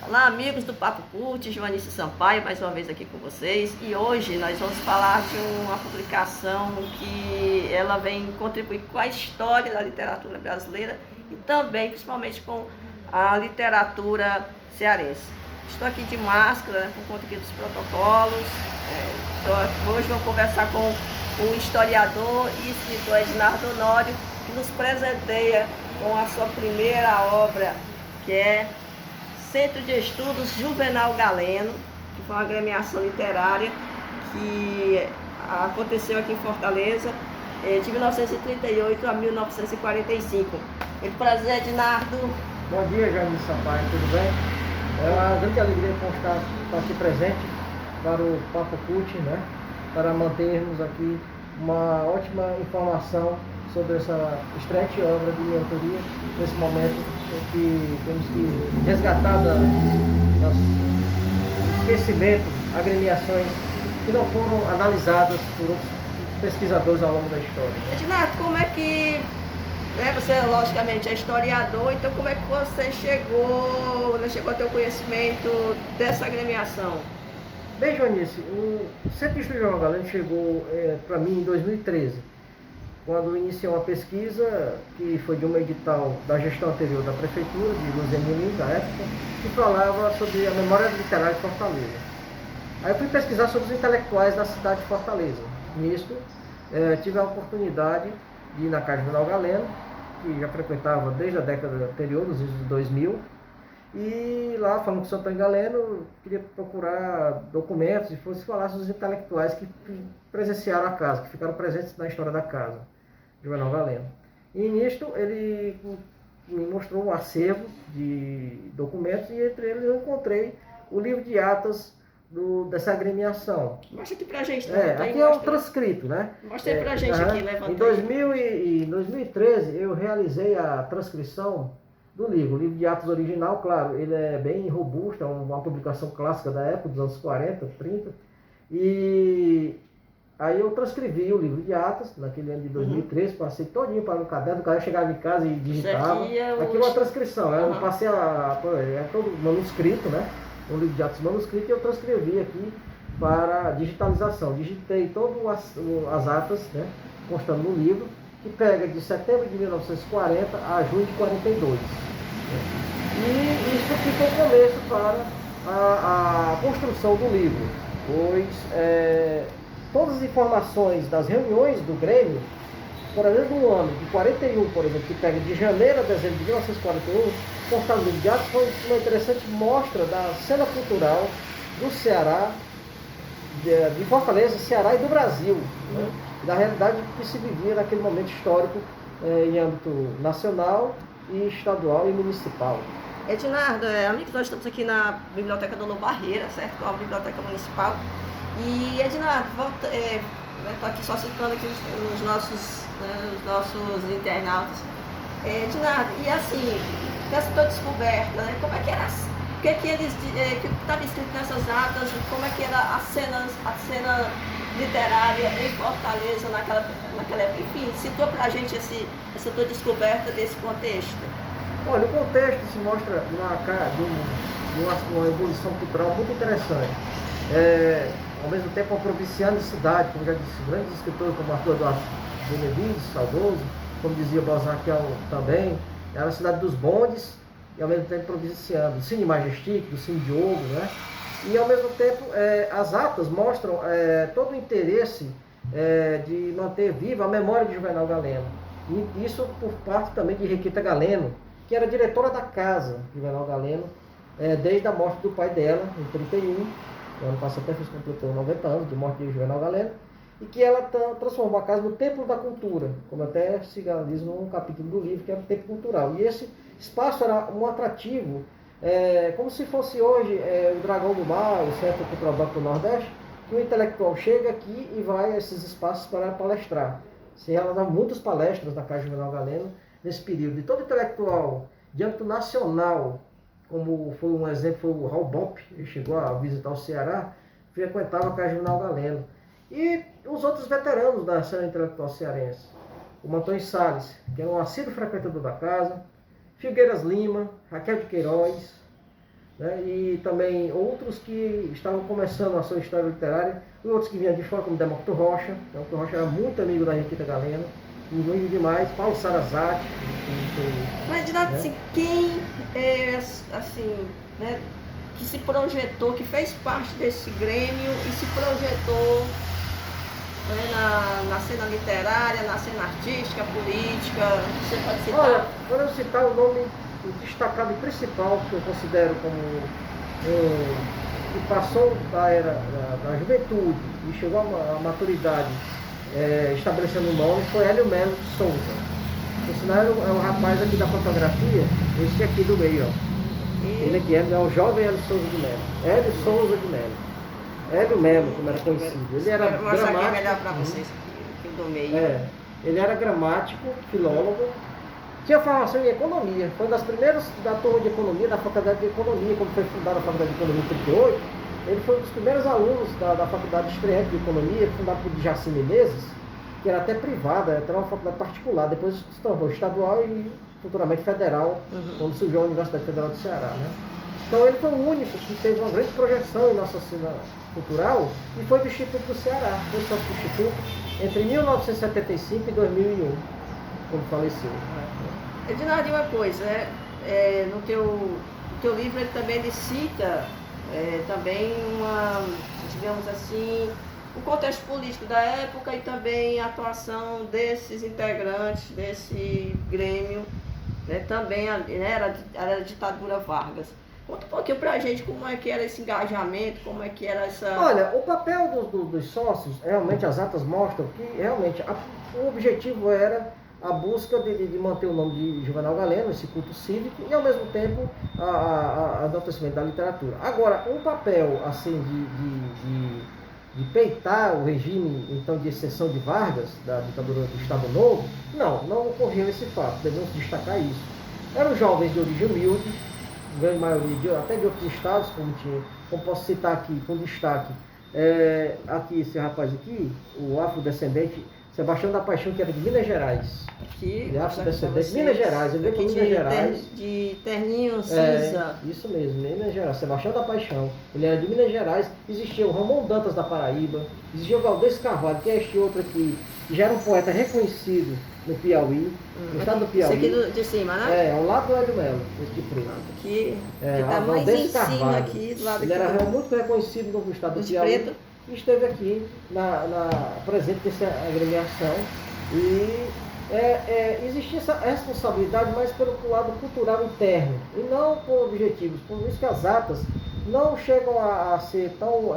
Olá, amigos do Papo Cult, Joanice Sampaio, mais uma vez aqui com vocês. E hoje nós vamos falar de uma publicação que ela vem contribuir com a história da literatura brasileira e também, principalmente, com a literatura cearense. Estou aqui de máscara, né, por conta aqui dos protocolos. Hoje vamos conversar com o historiador e escritor Ednardo Honório, que nos presenteia com a sua primeira obra, que é Centro de Estudos Juvenal Galeno, que foi uma agremiação literária que aconteceu aqui em Fortaleza de 1938 a 1945. Muito prazer, Ednardo. Bom dia, Joanice Sampaio, tudo bem? É uma grande alegria estar aqui presente para o Papo Cult, né? Para mantermos aqui uma ótima informação sobre essa estreante obra de minha autoria, nesse momento em que temos que resgatar das esquecimento, agremiações que não foram analisadas por outros pesquisadores ao longo da história. Ednardo, como é que você, logicamente, é historiador, então como é que você chegou a ter o conhecimento dessa agremiação? Bem, Joanice, o Centro de Estudos Juvenal Galeno chegou para mim em 2013, quando iniciou uma pesquisa que foi de um edital da gestão anterior da Prefeitura, de Luziane Lins, da época, que falava sobre a memória literária de Fortaleza. Aí eu fui pesquisar sobre os intelectuais da cidade de Fortaleza. Nisso, tive a oportunidade de ir na Casa Juvenal Galeno, que já frequentava desde a década anterior, nos anos 2000, e lá, falando com o Sr. Antônio Galeno, queria procurar documentos e fosse falar sobre os intelectuais que presenciaram a casa, que ficaram presentes na história da casa, Juvenal Galeno. E nisto ele me mostrou um acervo de documentos e entre eles eu encontrei o livro de atas dessa agremiação. Mostra aqui pra gente. Aqui é o transcrito, né? Mostra aí pra gente aqui, levanta em 2013 eu realizei a transcrição do livro. O livro de atos original, claro, ele é bem robusto, é uma publicação clássica da época, dos anos 40, 30. E aí eu transcrevi o livro de atos, naquele ano de 2013, passei todinho para um caderno, o cara chegava em casa e digitava. Aqui é uma transcrição, eu passei é todo manuscrito, né? Um livro de atos manuscrito, e eu transcrevi aqui para digitalização. Digitei todas as atas, né, constando no livro, que pega de setembro de 1940 a junho de 42. E isso ficou o começo para a construção do livro, pois todas as informações das reuniões do Grêmio, por exemplo, no ano de 41, por exemplo, que pega de janeiro a dezembro de 1941, constado no livro de atos, foi uma interessante mostra da cena cultural do Ceará, de Fortaleza, Ceará e do Brasil, né? Da realidade que se vivia naquele momento histórico em âmbito nacional, e estadual e municipal. Ednardo, amigos, nós estamos aqui na Biblioteca Dona Barreira, certo? A Biblioteca Municipal. E, Ednardo, estou aqui só citando aqui os nossos internautas. Ednardo, e assim, nessa tua descoberta, né, como é que era, o que eles, que estava escrito nessas atas, como é que era a cena literária em Fortaleza naquela época? Enfim, citou pra gente essa tua descoberta desse contexto. Olha, o contexto se mostra uma evolução cultural muito interessante. Ao mesmo tempo, uma provincianicidade, como já disse, grandes escritores como Arthur Eduardo Benevides, saudoso, como dizia Balzac também, era a cidade dos bondes e ao mesmo tempo provinciano, do Cine Majestic, do Cine Diogo, né? E ao mesmo tempo as atas mostram todo o interesse de manter viva a memória de Juvenal Galeno. E isso por parte também de Henriqueta Galeno, que era diretora da casa de Juvenal Galeno, desde a morte do pai dela, em 31, o ano passado até completou 90 anos de morte de Juvenal Galeno, e que ela transformou a casa no Templo da Cultura, como até se diz num capítulo do livro, que era o Templo Cultural. E esse espaço era um atrativo, como se fosse hoje o Dragão do Mar, o Centro Cultural Banco do Nordeste, que o intelectual chega aqui e vai a esses espaços para palestrar. Se realizaram muitas palestras na Casa Juvenal Galeno nesse período. E todo intelectual de âmbito nacional, como foi um exemplo, foi o Raul Bopp, ele chegou a visitar o Ceará, frequentava a Casa Juvenal Galeno. E os outros veteranos da cena intelectual cearense, como Antônio Salles, que era um assíduo frequentador da casa, Figueiras Lima, Raquel de Queiroz, né? E também outros que estavam começando a sua história literária, e outros que vinham de fora, como Demócrito Rocha. Demócrito Rocha era muito amigo da Henriqueta Galeno, muito demais, Paulo Sarazate. Mas, Edinardo, né? assim, quem é, assim, né, que se projetou, que fez parte desse grêmio e se projetou, né, na cena literária, na cena artística, política, você pode citar? Olha, quando eu citar o nome destacado e principal, que eu considero como que passou da era da juventude e chegou à maturidade, estabelecendo o nome, foi Hélio Melo de Souza. Por sinal, é um rapaz aqui da fotografia, esse aqui do meio, ó. Ele aqui é o jovem Hélio Souza de Melo. Hélio Souza de Melo. Hélio Melo, como era conhecido. Ele era gramático. Aqui é melhor para vocês, aqui do meio. Ele era gramático, filólogo, tinha formação em economia. Foi uma das primeiras da turma de economia, da faculdade de economia, quando foi fundada a faculdade de economia em 1938. Ele foi um dos primeiros alunos da faculdade estreante de economia, fundada por Jaci Menezes, que era até privada, era uma faculdade particular. Depois se tornou estadual e futuramente federal, quando surgiu a Universidade Federal do Ceará, né? Então ele foi o único que teve uma grande projeção em nossa cena cultural e foi do Instituto do Ceará, foi sócio do Instituto entre 1975 e 2001, quando faleceu. Edinardo, uma coisa, né? No teu livro ele cita também digamos assim, o contexto político da época e também a atuação desses integrantes desse grêmio, né? Também, né, era a ditadura Vargas. Conta um pouquinho pra gente como é que era esse engajamento, como é que era essa... Olha, o papel dos sócios, realmente as atas mostram que realmente o objetivo era a busca de manter o nome de Juvenal Galeno, esse culto cívico, e ao mesmo tempo a enaltecimento da literatura. Agora, um papel assim de peitar o regime então de exceção de Vargas, da ditadura do Estado Novo, não ocorreu esse fato, devemos destacar isso. Eram jovens de origem humilde, grande maioria até de outros estados, como posso citar aqui, com destaque, aqui esse rapaz aqui, o afrodescendente Sebastião da Paixão, que era de Minas Gerais. Aqui, ele é afrodescendente de Minas Gerais, ele veio para Minas Gerais. De terninho cinza. Isso mesmo, Minas Gerais, Sebastião da Paixão. Ele era de Minas Gerais, existia o Ramon Dantas da Paraíba, existia o Valdez Carvalho, que é este outro aqui, que já era um poeta reconhecido no Piauí, no estado do Piauí. Esse aqui de cima, né? Ao lado do Hélio Melo, esse de preto. Aqui, que tá mais em cima aqui, do lado ele aqui. Ele era muito reconhecido no estado do Piauí. Preto. E esteve aqui presente nessa agremiação. E existia essa responsabilidade mais pelo lado cultural interno, e não por objetivos. Por isso que as atas não chegam a ser tão...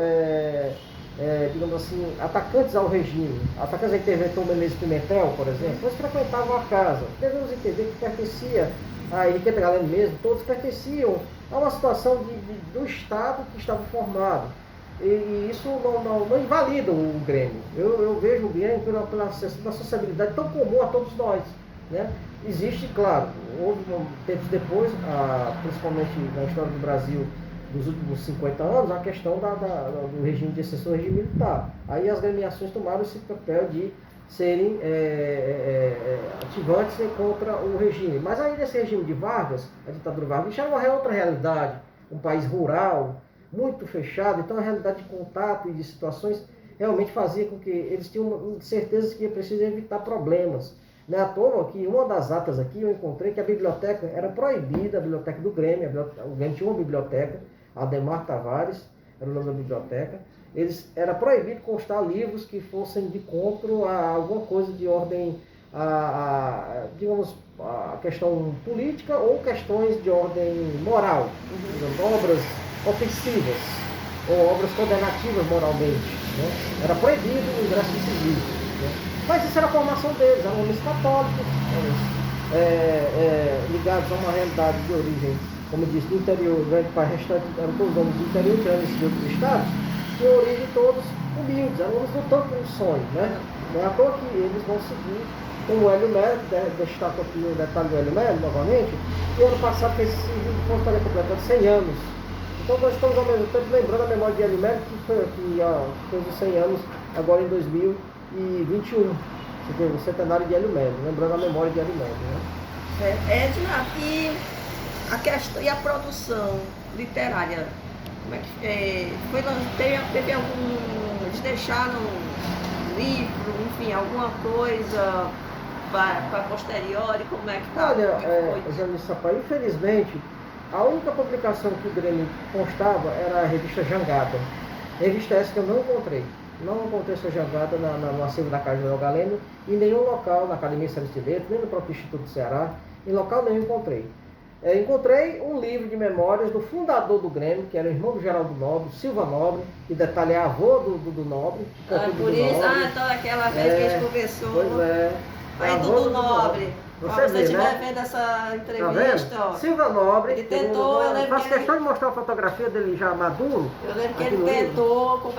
digamos assim, atacantes ao regime, atacantes ao interventor Menezes Pimentel, por exemplo, eles frequentavam a casa. Devemos entender que pertencia a Henriqueta Galeno mesmo, todos pertenciam a uma situação do Estado que estava formado. E isso não invalida o Grêmio. Eu vejo o Grêmio pela sociabilidade tão comum a todos nós, né? Existe, claro, houve tempos depois, principalmente na história do Brasil, nos últimos 50 anos, a questão do regime de exceção do regime militar. Aí as gremiações tomaram esse papel de serem ativantes contra o regime. Mas aí nesse regime de Vargas, a ditadura Vargas, já era uma outra realidade, um país rural, muito fechado, então a realidade de contato e de situações realmente fazia com que eles tinham certeza que ia precisar evitar problemas. Não é à toa que uma das atas aqui eu encontrei que a biblioteca era proibida, a biblioteca do Grêmio, o Grêmio tinha uma biblioteca, Ademar Tavares, era o nome da biblioteca, era proibido constar livros que fossem de contra a alguma coisa de ordem, digamos, a questão política ou questões de ordem moral, obras ofensivas ou obras condenativas moralmente, né? Era proibido o ingresso desses livros, né? Mas isso era a formação deles, eram homens católicos, ligados a uma realidade de origem, como eu disse, do interior, grande parte restante, eram todos homens do interior, tirando esses outros estados, de origem todos humildes, eram homens lutando por um sonho, né? Não é à toa que eles vão seguir como o Hélio Melo, destaco aqui o detalhe do Hélio Melo, novamente, e ano passado fez esse livro de estaria completando 100 anos. Então nós estamos ao mesmo tempo lembrando a memória de Hélio Melo, que fez os 100 anos agora em 2021. O centenário de Hélio Melo, lembrando a memória de Hélio Melo, né? Edna, e a produção literária, como é que teve algum, eles deixaram livro, enfim, alguma coisa para posteriori, como é que tá? Olha, Janice Sampaio, infelizmente, a única publicação que o Grêmio constava era a revista Jangada. Revista essa que eu não encontrei. Não encontrei essa jangada no acervo da Casa General Galeno, em nenhum local, na Academia Cearense de Letras, nem no próprio Instituto do Ceará, em local nenhum encontrei. Encontrei um livro de memórias do fundador do Grêmio, que era o irmão do Geraldo Nobre, Silva Nobre, que detalha a avô do Nobre. Por isso, então aquela vez que a gente conversou. Pois é. Aí Dudu Nobre. Você estiver né? vendo essa entrevista, ó, Silva Nobre, ele tentou, eu faço questão de mostrar a fotografia dele já maduro. Eu lembro que ele tentou,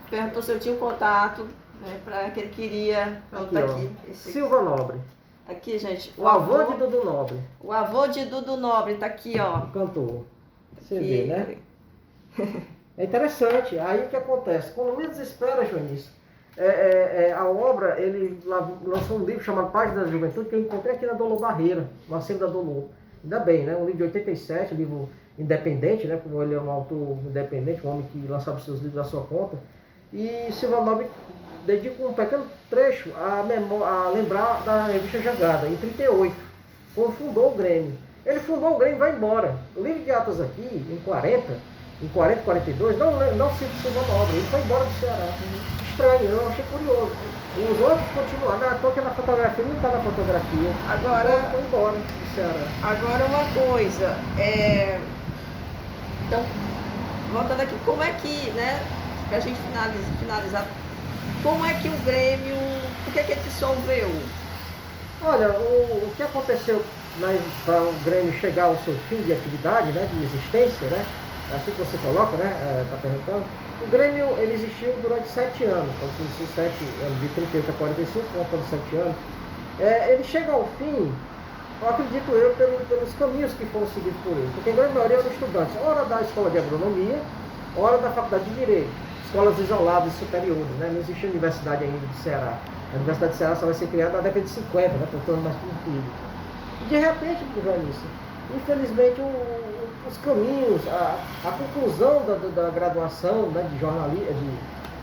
perguntou se eu tinha um contato, né, para que ele queria. Aqui. Silva Nobre. Aqui, gente. O avô de Dudu Nobre. O avô de Dudu Nobre, tá aqui, ó. Cantor. Você vê, né? É interessante. Aí o que acontece? Quando menos espera, Joanice, a obra, ele lançou um livro chamado Páginas da Juventude, que eu encontrei aqui na Dolor Barreira, no acervo da Dolor. Ainda bem, né? Um livro de 87, livro independente, né? Como ele é um autor independente, um homem que lançava os seus livros à sua conta. E Silva Nobre dedica um pequeno trecho a lembrar da revista Jangada, em 38, quando fundou o Grêmio. Ele fundou o Grêmio e vai embora. O livro de atas aqui, em 40 e 42, não cita Silva Nobre, ele foi embora do Ceará. Estranho, eu achei curioso. Os outros continuaram, porque na fotografia, não está na fotografia. Agora, foi embora do Ceará. Agora uma coisa, então, voltando aqui, como é que, né, pra gente finalizar, como é que o Grêmio, por que ele dissolveu? Olha, o que aconteceu para o Grêmio chegar ao seu fim de atividade, né, de existência, né, assim que você coloca, né, está perguntando, o Grêmio ele existiu durante 7 anos, então, 7 anos, de 38 a 45, contando 7 anos. Ele chega ao fim, eu acredito eu, pelos caminhos que foram seguidos por ele, porque a grande maioria eram estudantes, ora da escola de agronomia, ora da faculdade de direito, escolas isoladas e superiores, né? Não existia universidade ainda do Ceará. A Universidade do Ceará só vai ser criada na década de 50, né? Portanto, mais que um filho. E de repente, Janice, infelizmente os caminhos, a conclusão da graduação, né, de jornalismo,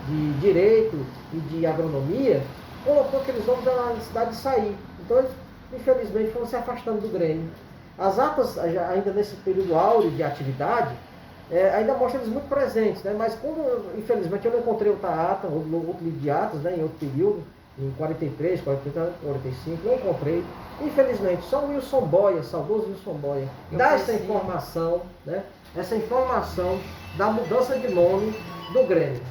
de direito e de agronomia, colocou aqueles homens na necessidade de sair. Então eles, infelizmente, foram se afastando do Grêmio. As atas, ainda nesse período áureo de atividade, ainda mostram eles muito presentes, né? Mas como, infelizmente, eu não encontrei outra ata, outro livro de atas, né, em outro período, em 43, 44, 45, não encontrei. Infelizmente, só o Wilson Boia, saudoso Wilson Boia, dá essa informação, né? Essa informação da mudança de nome do Grêmio.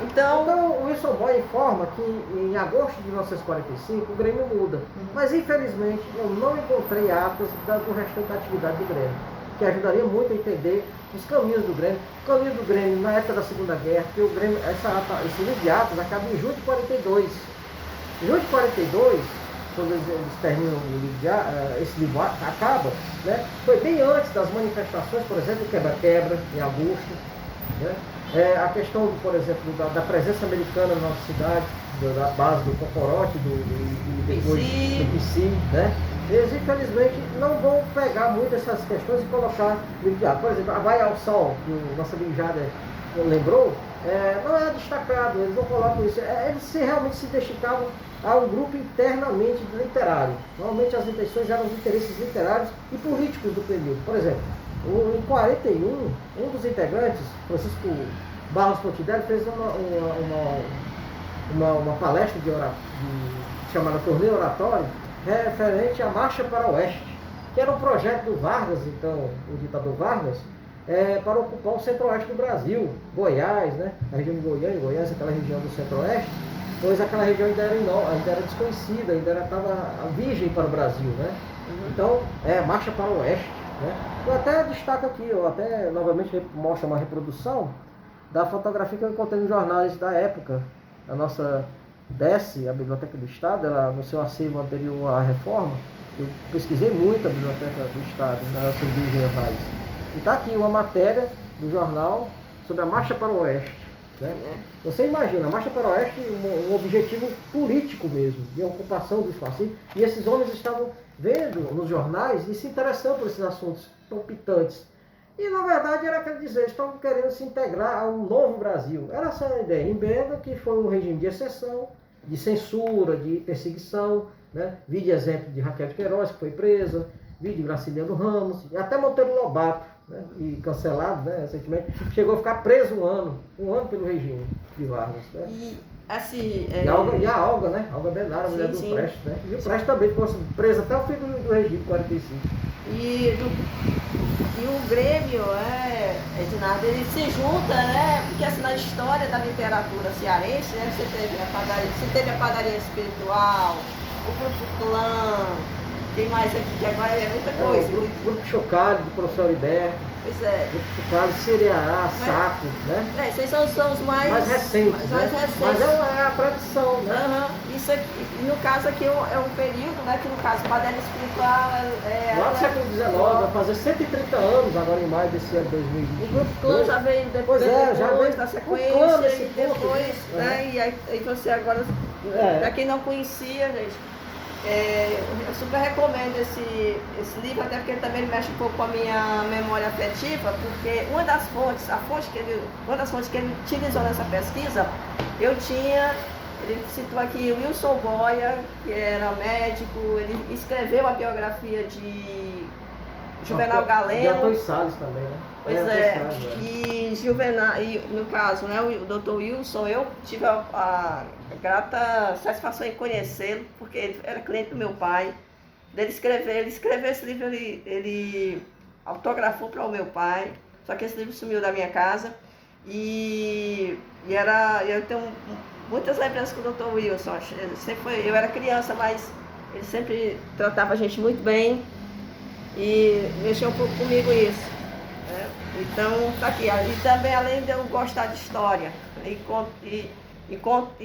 Então o Wilson Boia informa que em agosto de 1945 o Grêmio muda. Mas infelizmente eu não encontrei atas do restante da atividade do Grêmio, que ajudaria muito a entender os caminhos do Grêmio. O caminho do Grêmio na época da Segunda Guerra, porque o Grêmio, esse livro de atas acaba em julho de 42. Em julho de 42, quando eles terminam o livro esse livro acaba, né? Foi bem antes das manifestações, por exemplo, do quebra-quebra, em agosto, né? A questão, por exemplo, da presença americana na nossa cidade, da base do Cocorote, depois do PC, né? Eles, infelizmente, não vão pegar muito essas questões e colocar livro de atas. Por exemplo, a Vai ao Sol, que o nosso amigo Jader lembrou, não é destacado, eles não colocam isso. Eles realmente se dedicavam a um grupo internamente literário. Normalmente as intenções eram os interesses literários e políticos do período. Por exemplo, em 41, um dos integrantes, Francisco Barros Pontidelli, fez uma palestra chamada Torneio Oratório, referente à Marcha para o Oeste, que era um projeto do Vargas, então, o ditador Vargas, para ocupar o centro-oeste do Brasil, Goiás, né? A região de Goiás, aquela região do centro-oeste, pois aquela região ainda era desconhecida, ainda estava virgem para o Brasil, né? Então, Marcha para o Oeste, né? Eu até destaco aqui, eu até novamente mostro uma reprodução da fotografia que eu encontrei nos jornais da época. A nossa DESC, a Biblioteca do Estado, ela, no seu acervo anterior à reforma, eu pesquisei muito a Biblioteca do Estado, nas suas origens raiz. E está aqui uma matéria do jornal sobre a Marcha para o Oeste. Né? Você imagina, a Marcha para o Oeste um objetivo político mesmo, de ocupação do espaço. E esses homens estavam vendo nos jornais e se interessando por esses assuntos palpitantes. E na verdade era quer dizer, eles estavam querendo se integrar a um novo Brasil. Era essa a ideia. Embeda, que foi um regime de exceção, de censura, de perseguição, né? Vi de exemplo de Raquel de Queiroz, que foi presa, vi de Graciliano Ramos, e até Monteiro Lobato, né? E cancelado, né? Recentemente, chegou a ficar preso um ano pelo regime de Vargas. Né? E assim. E a Olga, né? Olga Benara, a mulher do Prestes, né? E o Prestes também ficou preso até o fim do regime, 45. E o Grêmio, Ednardo, ele se junta, né? Porque assim, na história da literatura cearense, né, você teve a padaria espiritual, o Grupo Clã, tem mais aqui, que agora é muita coisa. O Grupo Chocalho, do professor Heriberto. Pois é. Grupo Chocalho, Cereará, Saco, né? Esses são os mais recentes. Mais recentes. Mas é a tradição, né? Isso aqui, no caso aqui é um período, né? Que no caso, padaria espiritual lá no século XIX, vai fazer 130 anos agora em maio desse ano 2020. O Grupo Clã já veio depois, já veio da sequência, e depois, né? E aí você agora, para quem não conhecia, gente, eu super recomendo esse livro, até porque ele também mexe um pouco com a minha memória afetiva, porque uma das fontes que ele utilizou nessa pesquisa, ele citou aqui o Wilson Boia, que era médico, ele escreveu a biografia de Juvenal Galeno. E Antônio Salles também, né? Pois e Juvenal, e no caso, né, o Dr. Wilson, eu tive a grata satisfação em conhecê-lo, porque ele era cliente do meu pai. Ele escreveu esse livro, ele autografou para o meu pai, só que esse livro sumiu da minha casa. Eu tenho muitas lembranças com o Dr. Wilson. Eu era criança, mas ele sempre tratava a gente muito bem e mexeu um pouco comigo isso. Então, tá aqui. E também, além de eu gostar de história e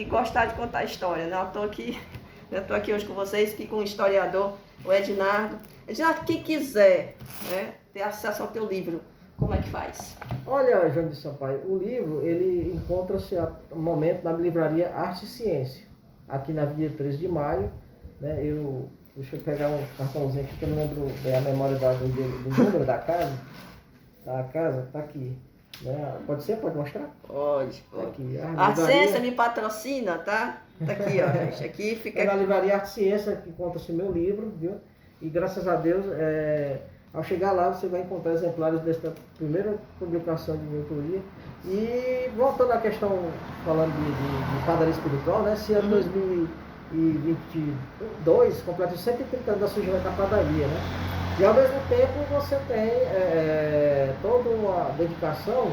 gostar de contar história, né? Eu estou aqui hoje com vocês, aqui com o historiador, o Ednardo. Ednardo, quem quiser, né, ter acesso ao teu livro, como é que faz? Olha, João de Sampaio, o livro, ele encontra-se no momento na livraria Arte e Ciência, aqui na Avenida 13 de Maio, né? Deixa eu pegar um cartãozinho aqui, que eu não lembro bem a memória do número da casa. A casa está aqui. Né? Pode ser? Pode mostrar? Pode. Tá aqui. A Ciência me patrocina, tá? Tá aqui, ó, gente. Aqui fica... na livraria Arte e Ciência que encontra-se meu livro, viu? E graças a Deus, ao chegar lá, você vai encontrar exemplares desta primeira publicação de minha autoria. E voltando à questão, falando de padaria espiritual, né? Esse ano 2022 completa 130 anos da surgimento da padaria, né? E ao mesmo tempo você tem toda uma dedicação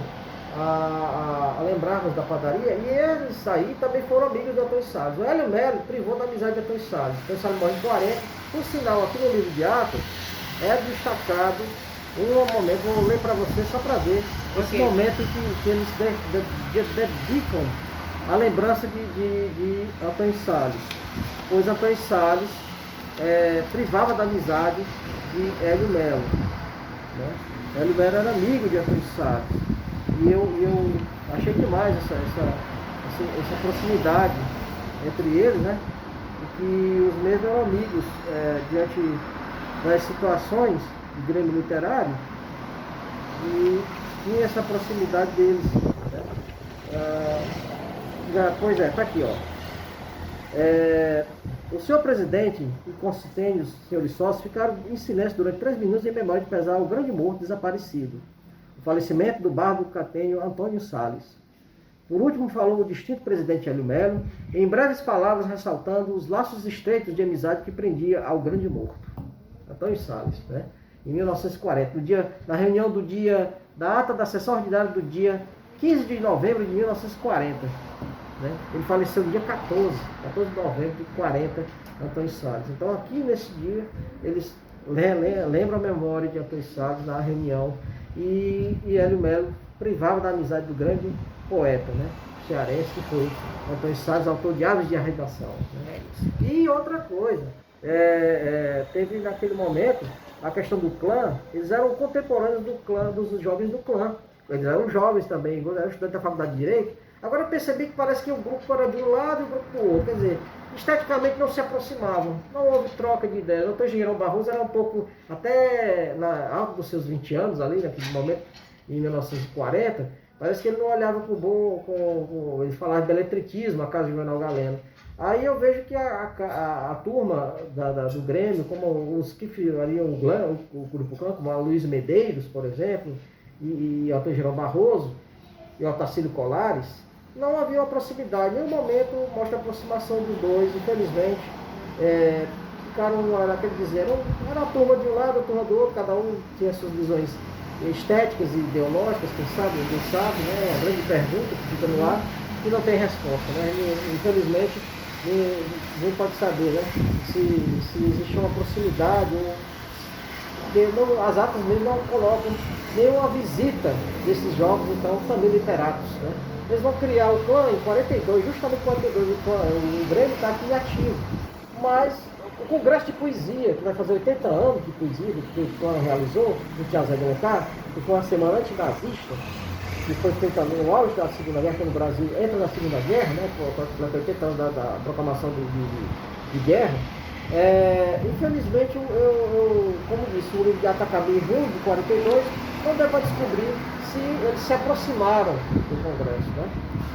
a lembrarmos da padaria, e eles aí também foram amigos de Antônio Salles. O Hélio Melo privou da amizade de Antônio Salles. Antônio Salles morre em 40. Por sinal, aqui no livro de Atos é destacado um momento, vou ler para você só para ver, esse momento que eles dedicam a lembrança de Antônio Salles. Pois Antônio Salles privava da amizade de Hélio Melo. Né? Hélio Melo era amigo de Antônio Salles. E eu achei demais essa proximidade entre eles, né? E que os mesmos eram amigos diante das situações de Grêmio Literário, e tinha essa proximidade deles. Né? Pois está aqui, ó. O senhor presidente e consistênios, senhores sócios, ficaram em silêncio durante 3 minutos em memória de pesar o grande morto desaparecido, o falecimento do bardo catênio Antônio Salles. Por último, falou o distinto presidente Hélio Melo, em breves palavras ressaltando os laços estreitos de amizade que prendia ao grande morto, Antônio Salles, né? Em 1940, na reunião da ata da sessão ordinária do dia 15 de novembro de 1940. Né? Ele faleceu no dia 14 de novembro de 40, Antônio Salles. Então aqui nesse dia eles lembram a memória de Antônio Salles na reunião, e Hélio Melo privava da amizade do grande poeta, né? Cearense, que foi Antônio Salles, autor de Aves de Arredação. Né? E outra coisa, teve naquele momento a questão do clã. Eles eram contemporâneos do clã, dos jovens do clã. Eles eram jovens também, eram estudantes da faculdade de Direito. Agora eu percebi que parece que o grupo era de um lado e o grupo do outro. Quer dizer, esteticamente não se aproximavam. Não houve troca de ideias. O doutor Engenheiro Barroso era um pouco, até alto dos seus 20 anos ali, naquele momento, em 1940, parece que ele não olhava ele falava de eletricismo, a casa de Juvenal Galeno. Aí eu vejo que a turma do Grêmio, como os que fariam o Grupo Clã, como a Luiz Medeiros, por exemplo, e o Dr. Geraldo Barroso, e o Otacílio Colares, não havia uma proximidade. Em nenhum momento mostra a aproximação dos dois, infelizmente. Ficaram, era aquele dizer, era a turma de um lado, a turma do outro, cada um tinha suas visões estéticas e ideológicas, quem sabe, ninguém sabe, né? É a grande pergunta que fica no ar e não tem resposta, né? E, infelizmente, ninguém pode saber, né? Se existe uma proximidade, porque as atas mesmo não colocam nenhuma visita desses jogos, então, também literatos, né? Eles vão criar o clã em 42, justamente em 42, o Grêmio está aqui ativo, mas o Congresso de Poesia, que vai fazer 80 anos de poesia, que o clã realizou, no Teatro Zé de Alencar, que foi uma semana antinazista, que foi feita no auge da Segunda Guerra, que no Brasil entra na Segunda Guerra, né, por 80 anos da proclamação de guerra. Infelizmente, como disse, o livro de Atacama em junho de 42, não deu para descobrir se eles se aproximaram do Congresso, né?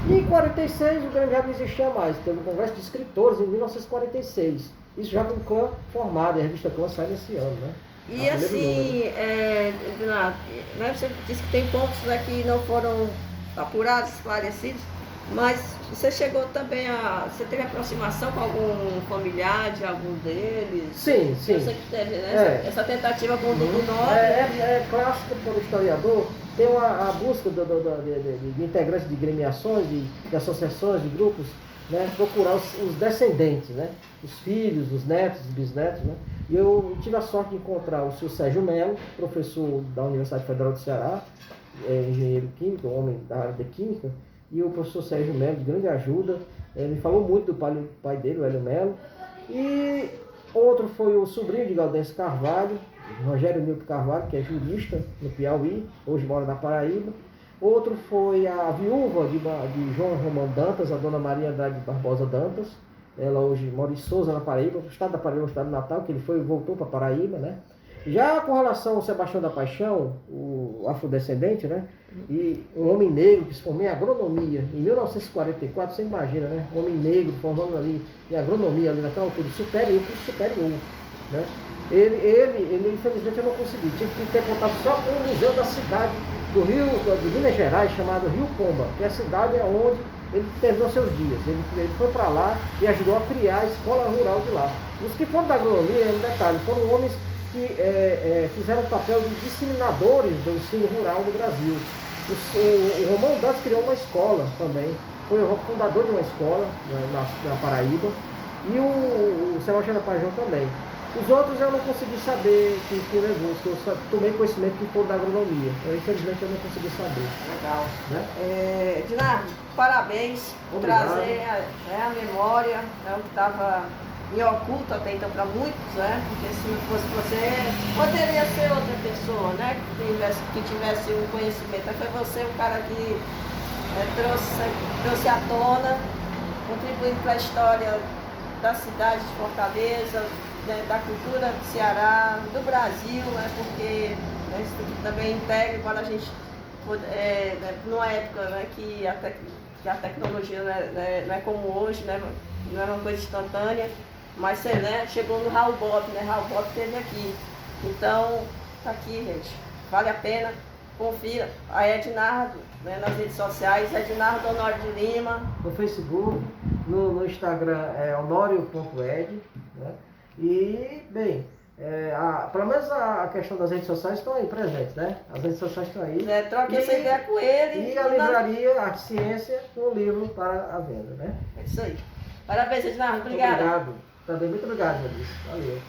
E em 46 o Grêmio já não existia mais, teve o Congresso de Escritores em 1946. Isso já com o clã formado, e a revista Clã sai nesse ano, né? E assim, Renato, né, você disse que tem pontos que não foram apurados, esclarecidos, mas você chegou também você teve aproximação com algum familiar de algum deles? Sim. Eu sei que teve, né? Essa tentativa com o Dudu Nobre. É clássico para o historiador, tem a busca de integrantes de gremiações, de associações, de grupos, né, procurar os descendentes, né, os filhos, os netos, os bisnetos, né. E eu tive a sorte de encontrar o senhor Sérgio Melo, professor da Universidade Federal do Ceará, engenheiro químico, homem da área de química, e o professor Sérgio Melo, de grande ajuda, me falou muito do pai dele, o Hélio Melo. E outro foi o sobrinho de Gaudêncio Carvalho, Rogério Nilton Carvalho, que é jurista no Piauí, hoje mora na Paraíba. Outro foi a viúva de João Romão Dantas, a dona Maria Andrade Barbosa Dantas. Ela hoje mora em Souza, na Paraíba, o estado da Paraíba é o estado do Natal, que ele voltou para Paraíba, né? Já com relação ao Sebastião da Paixão, o afrodescendente, né? E um homem negro que se formou em agronomia em 1944, você imagina, né? Um homem negro formando ali em agronomia, ali naquela altura, superior, né? Ele, infelizmente, eu não consegui. Tive que ter contato só com o museu da cidade do Rio, de Minas Gerais, chamado Rio Pomba, que é a cidade onde ele terminou seus dias. Ele foi para lá e ajudou a criar a escola rural de lá. Os que foram da agronomia, um detalhe, foram homens que fizeram o papel de disseminadores do ensino rural no Brasil. O Romão Dantas criou uma escola também, foi o fundador de uma escola na Paraíba, e o Sebastião da Paixão também. Os outros eu não consegui saber que levou, que eu tomei conhecimento que foram da agronomia. Então, infelizmente, eu não consegui saber. Legal. Né? Dinardo, parabéns por trazer a memória, né, o que estava em oculto até então para muitos, né? Porque se não fosse você, poderia ser outra pessoa, né? Que tivesse um conhecimento. Mas foi você o cara que trouxe à tona, contribuindo para a história da cidade de Fortaleza, né, da cultura do Ceará, do Brasil, né, porque isso também integra para a gente, numa época, né, que a tecnologia não é como hoje, né, não é uma coisa instantânea, mas chegou no Raul Bob, né, Raul Bob esteve aqui. Então, tá aqui, gente, vale a pena, confira. A Ednardo, né, nas redes sociais, Ednardo Honório de Lima. No Facebook, no Instagram é honório.ed, né? E, bem, pelo menos a questão das redes sociais estão aí presentes, né? As redes sociais estão aí. Troque essa ideia com ele. E a livraria Arte e Ciência com o livro para a venda, né? É isso aí. Parabéns, Ednardo. Obrigada. Obrigado. Também muito obrigado, Melissa. Valeu.